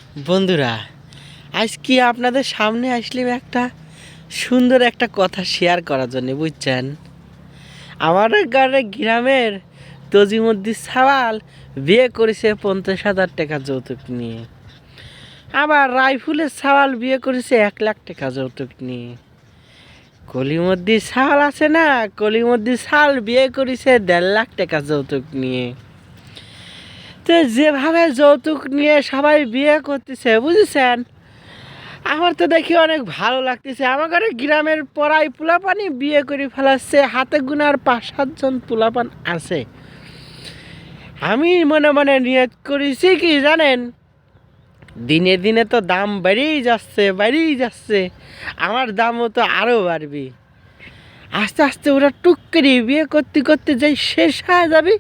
বন্ধুরা, আজকে আপনাদের সামনে আসলাম একটা সুন্দর একটা কথা শেয়ার করার জন্য, বুঝছেন? আমাদের গ্রামের তজিমুদ্দিন সাওয়াল বিয়ে করেছে 50,000 টাকা যৌতুক নিয়ে। আবার রাইফুলের সাওয়াল বিয়ে করেছে 1,00,000 টাকা যৌতুক নিয়ে। কলিমুদ্দিন সাওয়াল আছে না, কলিমুদ্দিন সাওয়াল বিয়ে করেছে 1.5 লাখ টাকা যৌতুক নিয়ে। তো যেভাবে যৌতুক নিয়ে সবাই বিয়ে করতেছে, বুঝেছেন, আমার তো দেখি অনেক ভালো লাগতেছে। আমার গ্রামের পড়াই পোলাপানি বিয়ে করে ফেলাচ্ছে, হাতে গুনার 5-7 জন পোলাপান আছে। আমি মনে মনে নিয়ত করেছি কি জানেন, দিনে দিনে তো দাম বেড়েই যাচ্ছে, আমার দামও তো আরও বাড়বে। আস্তে আস্তে ওরা টুক করে বিয়ে করতে করতে যাই শেষ হয়ে যাবে,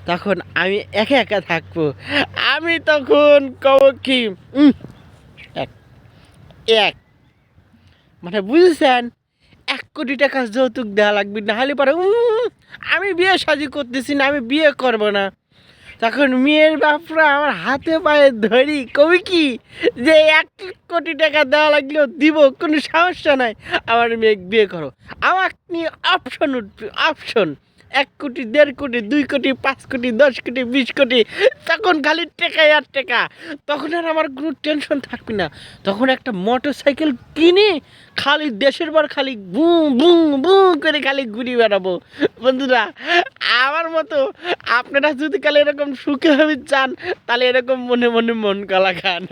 তখন আমি একা একা থাকবো। আমি তখন কব কি, এক এক মানে বুঝেছেন, 1 কোটি টাকা যৌতুক দেওয়া লাগবে, না হলে পরে আমি বিয়ে শাদি করতেছি না, আমি বিয়ে করব না। তখন মেয়ের বাপরা আমার হাতে পায়ে ধরি, কবি কি যে 1 কোটি টাকা দেওয়া লাগলেও দিব, কোনো সমস্যা নাই, আমার মেয়ে বিয়ে করো। আমার নিয়ে অপশন উঠবে, অপশন 1 কোটি, 1.5 কোটি, 2 কোটি, 5 কোটি, 10 কোটি, 20 কোটি, তখন খালি টাকাই আর টাকা। তখন আর আমার কোনো টেনশন থাকবে না। তখন একটা মোটর সাইকেল কিনে খালি দেশের পর খালি বু বু বু করে খালি ঘুরে বেড়াবো। বন্ধুরা, আমার মতো আপনারা যদি কালে এরকম সুখে হবে চান, তাহলে এরকম মনে মনে মন কলা খান।